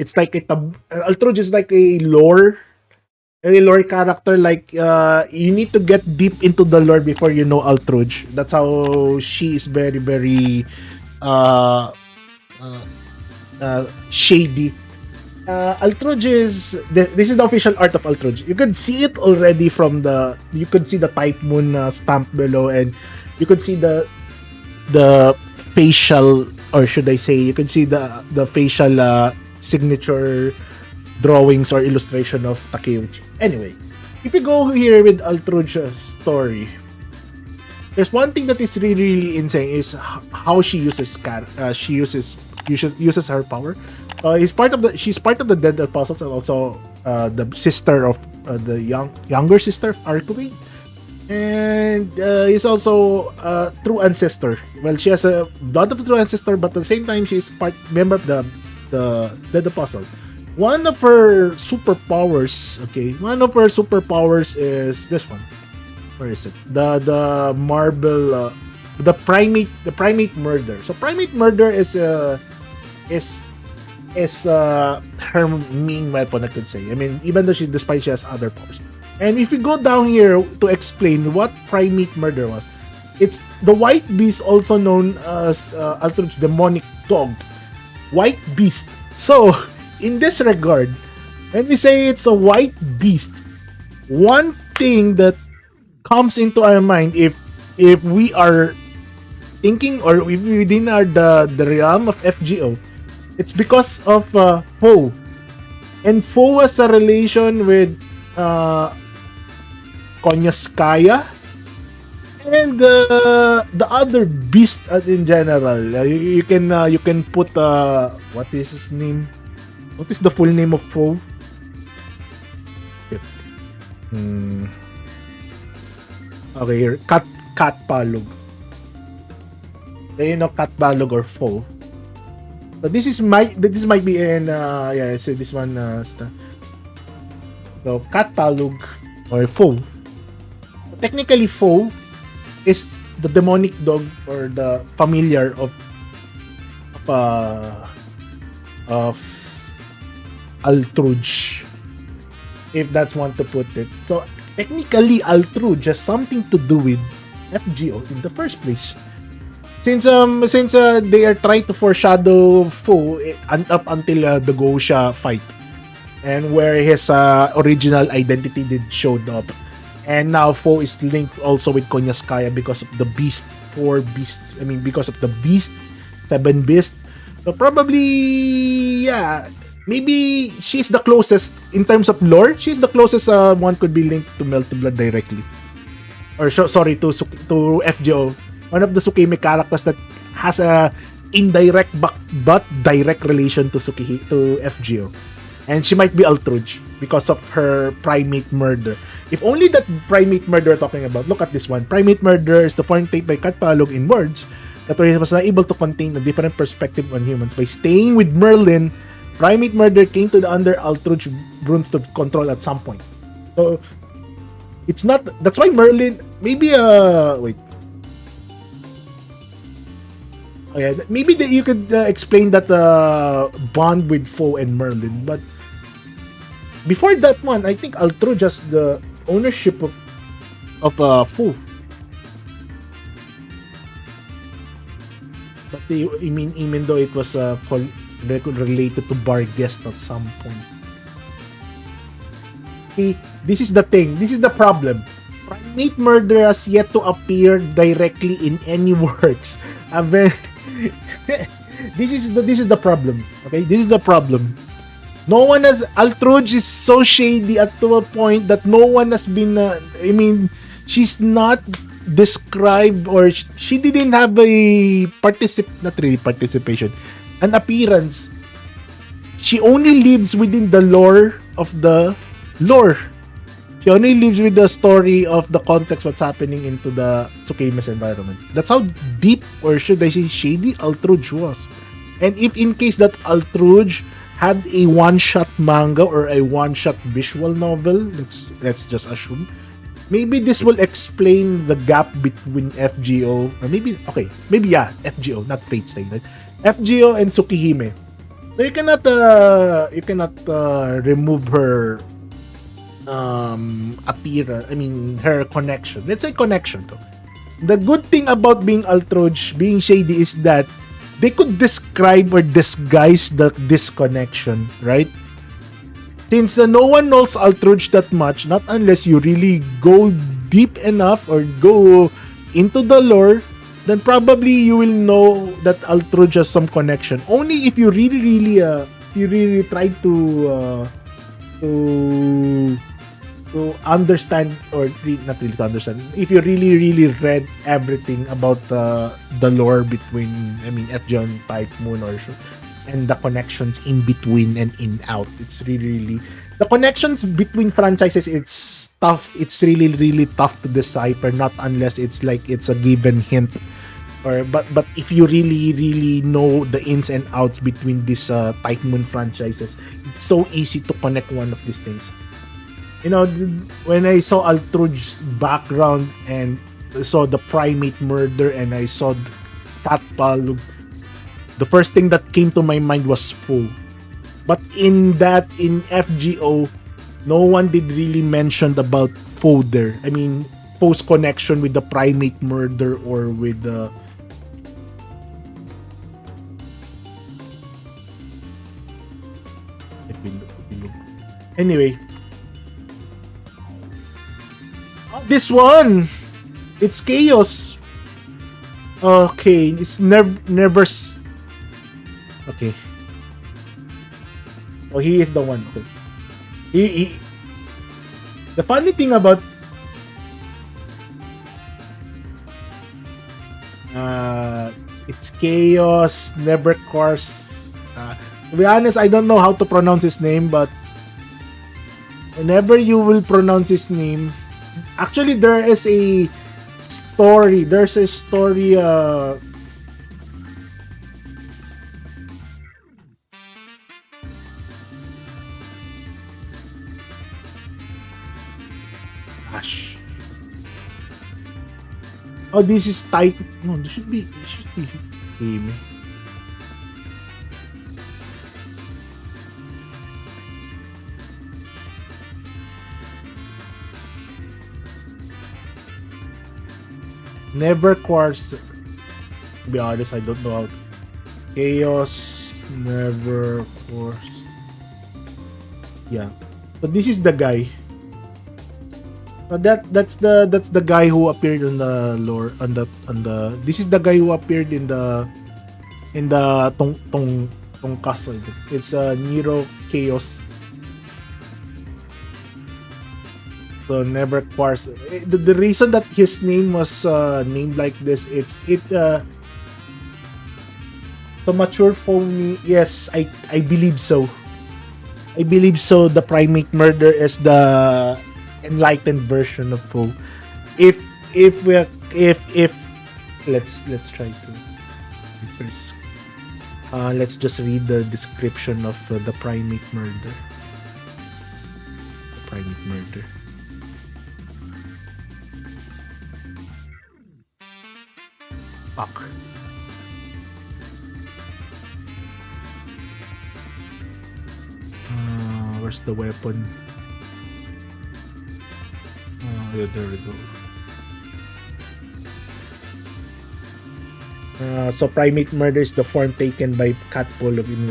it's like Altrouge is like a lore character. Like you need to get deep into the lore before you know Altrouge. That's how she is very very uh, uh, shady. Altrouge is this is the official art of Altrouge. You could see it already from you could see the Type Moon stamp below, and you could see the facial, or should I say, you could see the facial signature drawings or illustration of Takeuchi. Anyway, if you go here with Altrouge's story, there's one thing that is really really insane is how she uses her power. She's part of the Dead Apostles, and also the sister of the younger sister of Arcuate, and is also a true ancestor. Well, she has a blood of a true ancestor, but at the same time, she's member of the Dead Apostle. One of her superpowers, is this one. Where is it? The marble, the primate murder. So primate murder is her main weapon, I could say. I mean, even though despite she has other powers. And if you go down here to explain what primate murder was, it's the white beast, also known as Altrouge demonic dog, white beast. So in this regard, when we say it's a white beast, one thing that comes into our mind, if we are thinking, or if within the realm of FGO, it's because of Foe. And Foe has a relation with Konyaskaya and the other beast in general. You can put what is his name? What is the full name of Foe? Okay, here. Cat Palog. So, you know, Cat Palog or Foe. So this might be in so this one so Cat Palog or Foe. So technically Foe is the demonic dog or the familiar of Altrouge, if that's one to put it. So technically Altrouge has something to do with FGO in the first place. Since they are trying to foreshadow Foe up until the Gosha fight, and where his original identity did showed up, and now Foe is linked also with Konyaskaya because of the beast, because of the beast, 7 beast. So probably maybe she's the closest in terms of lore. She's the closest one could be linked to Melty Blood directly, or sorry, to FGO. One of the Tsukihime characters that has a indirect but direct relation to FGO. And she might be Altrouge because of her primate murder. If only that primate murder we're talking about, look at this one. Primate murder is the point taken by Cat Palog in words that was not able to contain a different perspective on humans. By staying with Merlin, primate murder came to the under Altrouge runes to control at some point. So it's not, that's why Merlin, maybe wait. Oh, yeah, maybe you could explain that bond with Foe and Merlin, but before that one, I think Altrouge has the ownership of Foe. But even though it was related to Barguest at some point. See, this is the thing. This is the problem. Primate murder has yet to appear directly in any works. This is the problem. Okay, this is the problem. No one has. Altrouge is so shady to a point that no one has been. She's not described, or she didn't have a not really participation, an appearance. She only lives within the lore of the lore. She only lives with the story of the context, what's happening into the Tsukihime's environment. That's how deep, or should I say shady, Altrouge was. And if in case that Altrouge had a one-shot manga or a one-shot visual novel, let's just assume, maybe this will explain the gap between FGO, or maybe FGO, not Fate Stay Night. FGO and Tsukihime. So you cannot remove her appearance. I mean, her connection. Let's say connection. To. The good thing about being Altrouge, being shady, is that they could describe or disguise the disconnection, right? Since no one knows Altrouge that much, not unless you really go deep enough or go into the lore, then probably you will know that Altrouge has some connection. Only if you really try to understand, or not really to understand, if you really read everything about the lore between, I mean, FGO and Type Moon, or and the connections in between and in out, it's really the connections between franchises, it's tough. It's really tough to decipher, not unless it's like it's a given hint, or but if you really know the ins and outs between these Type Moon franchises, it's so easy to connect one of these things. You know, when I saw Altrouge's background and saw the primate murder and I saw the cat palug, the first thing that came to my mind was Foe. But in FGO, no one did really mention about Foe there. I mean, Foe's connection with the primate murder or with the anyway. This one, it's Chaos. Okay, it's never. Okay. Oh, he is the one. Okay. He the funny thing about it's Chaos, never course. To be honest, I don't know how to pronounce his name, but whenever you will pronounce his name, actually there is a story. There's a story. Gosh. Oh, this is type. No, this should be. It should be game. Never course. To be honest, I don't know how. Chaos, never course. Yeah. So this is the guy. That's the guy who appeared on the lore on the this is the guy who appeared in the tong castle. It's Nero Chaos. So never Quartz. The reason that his name was named like this, the mature for me. Yes, I believe so. I believe so. The primate murder is the enlightened version of Poe. If let's try to first. Let's just read the description of the primate murder. The primate murder. Fuck. Where's the weapon? Yeah, there we go. So primate murder is the form taken by Catpolog in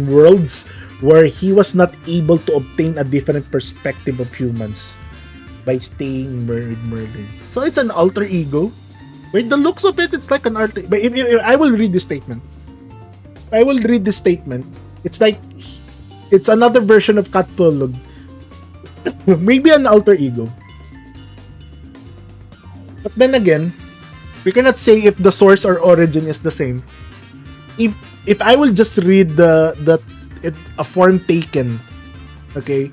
worlds where he was not able to obtain a different perspective of humans by staying murdered. So it's an alter ego. With the looks of it, it's like an alter. But if I will read this statement. It's like it's another version of Catpolog. Maybe an alter ego. But then again, we cannot say if the source or origin is the same. If I will just read a form taken, okay.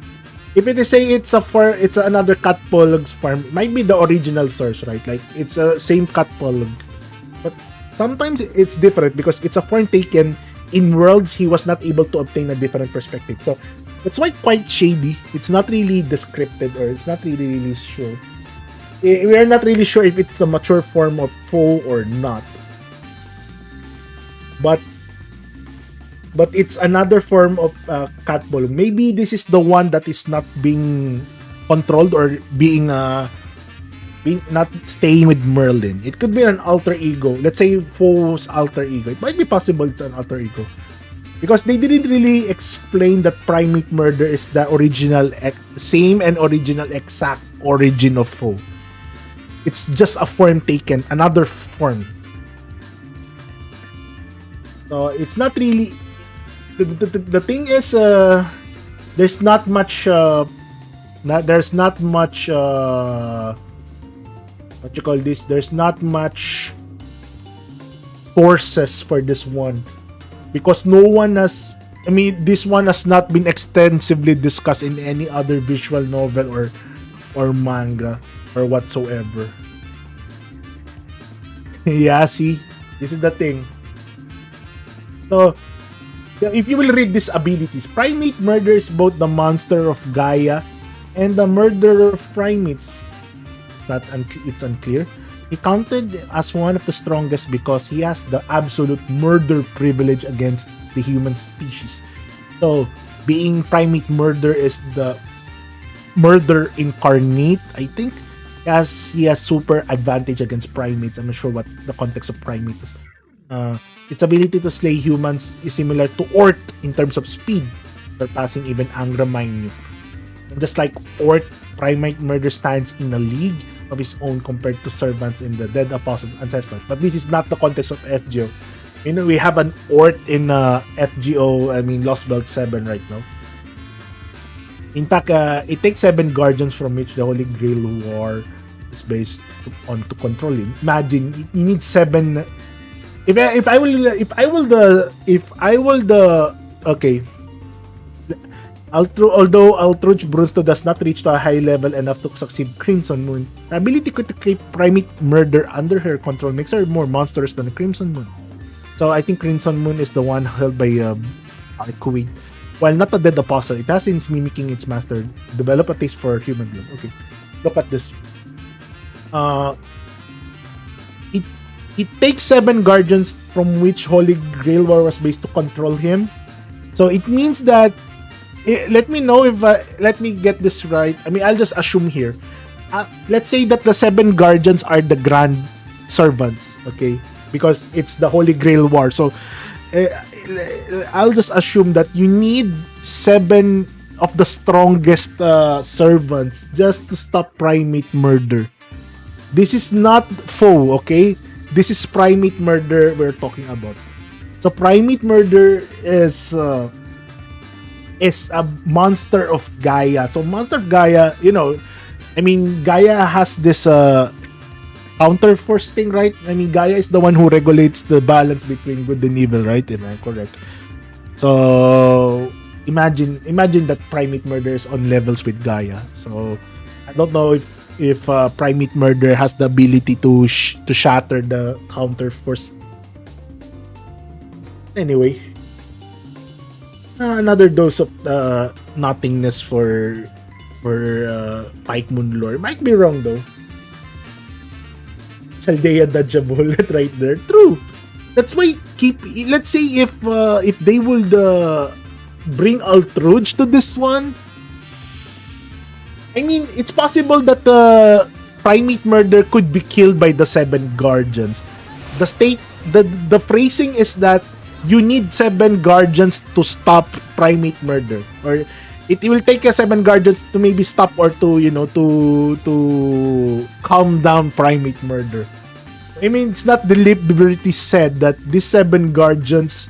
If it is say it's another Catpolog's form, it might be the original source, right? Like it's a same Catpolog, but sometimes it's different because it's a form taken in worlds he was not able to obtain a different perspective. So that's why quite shady. It's not really descripted, or it's not really sure. We are not really sure if it's a mature form of Poe or not. But but it's another form of catball. Maybe this is the one that is not being controlled or being not staying with Merlin. It could be an alter ego. Let's say Foe's alter ego. It might be possible it's an alter ego. Because they didn't really explain that primate murder is the original, same and original exact origin of Foe. It's just a form taken, another form. So it's not really. The thing is, there's not much. There's not much. What you call this? There's not much sources for this one. Because no one has, I mean, this one has not been extensively discussed in any other visual novel or manga or whatsoever. Yeah, see, this is the thing. So, if you will read these abilities, primate murders both the monster of Gaia and the murderer of primates. It's unclear. He counted as one of the strongest because he has the absolute murder privilege against the human species. So, being primate murder is the murder incarnate, I think. He has super advantage against primates. I'm not sure what the context of primate is. Its ability to slay humans is similar to Ort in terms of speed, surpassing even Angra Mainyu. And just like Ort, primate murder stands in a league of his own compared to servants in the Dead Apostle Ancestors. But this is not the context of FGO. You know, we have an Ort in FGO, I mean Lost Belt 7 right now. In fact, it takes 7 guardians from which the Holy Grail War is based on to control him. Imagine, you need 7. If I will the okay. Although Altrouge Brunsto does not reach to a high level enough to succeed Crimson Moon, the ability to keep primate murder under her control makes her more monstrous than the Crimson Moon. So I think Crimson Moon is the one held by Kuwait. While not a dead apostle, it has since mimicking its master, develop a taste for human blood. Okay, look at this. It takes 7 guardians from which Holy Grail War was based to control him. So it means that let me know if let me get this right. I mean, I'll just assume here. Let's say that the 7 guardians are the grand servants, okay? Because it's the Holy Grail War. So I'll just assume that you need 7 of the strongest servants just to stop primate murder. This is not Foe, okay? This is primate murder we're talking about. So primate murder is a monster of Gaia. So monster of Gaia, you know, I mean, Gaia has this counter force thing, right? I mean, Gaia is the one who regulates the balance between good and evil, right? Am I correct? So imagine that primate murder is on levels with Gaia. So I don't know if primate murder has the ability to shatter the counter force. Anyway, another dose of nothingness for Pike Moon lore. Might be wrong though. Chaldea dodgeable right there. True. That's why let's say if they would bring Altrouge to this one. I mean, it's possible that the primate murder could be killed by the 7 guardians. The phrasing is that you need 7 guardians to stop primate murder, or it will take 7 guardians to maybe stop or to calm down primate murder. I mean, it's not deliberately said that these 7 guardians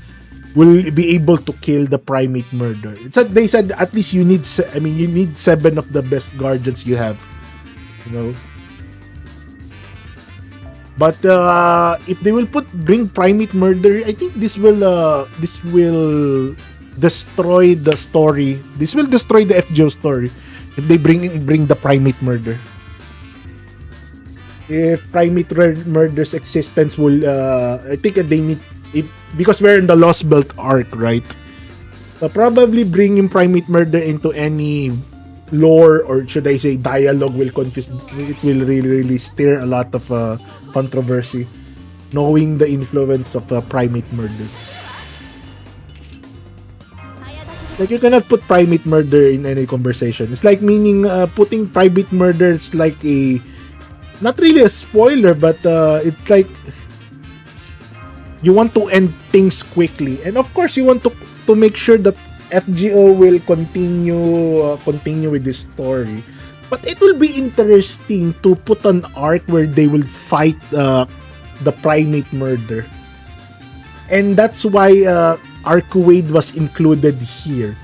will be able to kill the primate murder. They said at least you need 7 of the best guardians you have, you know. But if they will bring primate murder, I think this will destroy the story. This will destroy the FGO story if they bring the primate murder. If primate murder's existence will, I think they need it because we're in the Lost Belt arc, right? So probably bringing primate murder into any lore, or should I say dialogue, will confuse. It will really stir a lot of controversy, knowing the influence of primate murder. Like, you cannot put primate murder in any conversation. It's like meaning putting primate murder is like a, not really a spoiler, but it's like you want to end things quickly, and of course you want to make sure that FGO will continue with this story. But it will be interesting to put an arc where they will fight the primate murder, and that's why Arcuade was included here.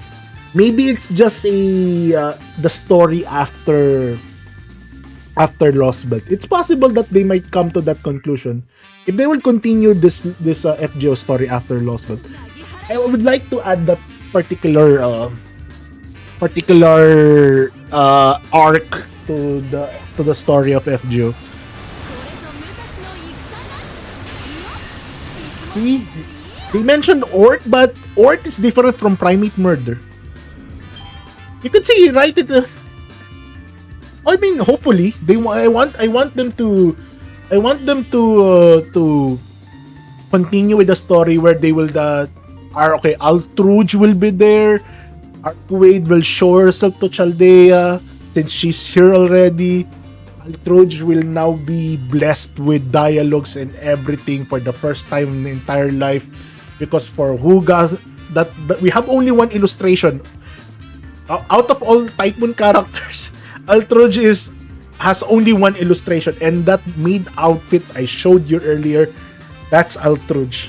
Maybe it's just the story after Lost Belt. It's possible that they might come to that conclusion if they will continue this FGO story after Lost Belt. I would like to add that particular arc to the story of FGO. See, they mentioned Orc, but Orc is different from primate murder. You could see, right? I mean, hopefully I want them to continue with the story where they will Altrouge will be there. Arcuade will show herself to Chaldea since she's here already. Altrouge will now be blessed with dialogues and everything for the first time in the entire life, because for Huga that we have only one illustration out of all Typhoon characters. Altrouge has only one illustration, and that maid outfit I showed you earlier, that's Altrouge.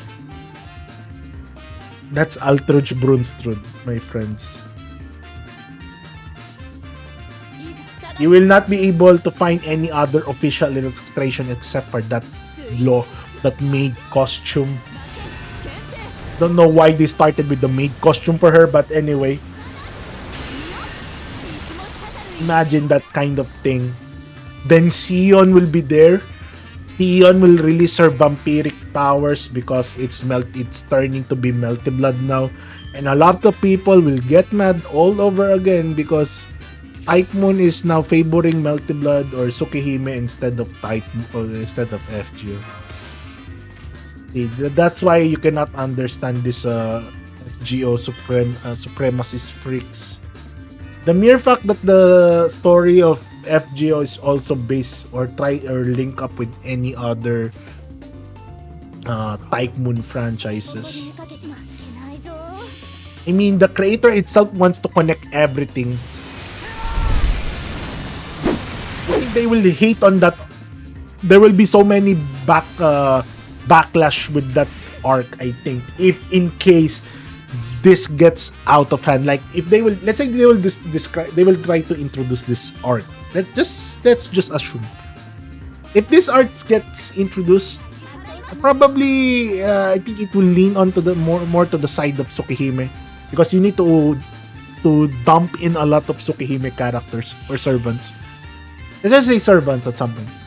That's Altrouge Brunstrud, my friends. You will not be able to find any other official illustration except for that maid costume. Don't know why they started with the maid costume for her, but anyway. Imagine that kind of thing. Then Sion will be there. Sion will release her vampiric powers because it's turning to be Melty Blood now. And a lot of people will get mad all over again because Type Moon is now favoring Melty Blood or Tsukihime instead of FGO. See, that's why you cannot understand this FGO supremacist freaks. The mere fact that the story of FGO is also based or link up with any other Type Moon franchises. I mean, the creator itself wants to connect everything. I think they will hate on that. There will be so many backlash with that arc, I think, if in case this gets out of hand. Like, if they will, let's say they will they will try to introduce this arc. Let's just assume if this arc gets introduced, probably I think it will lean onto the more to the side of Tsukihime, because you need to dump in a lot of Tsukihime characters or servants. Let's just say servants at some point.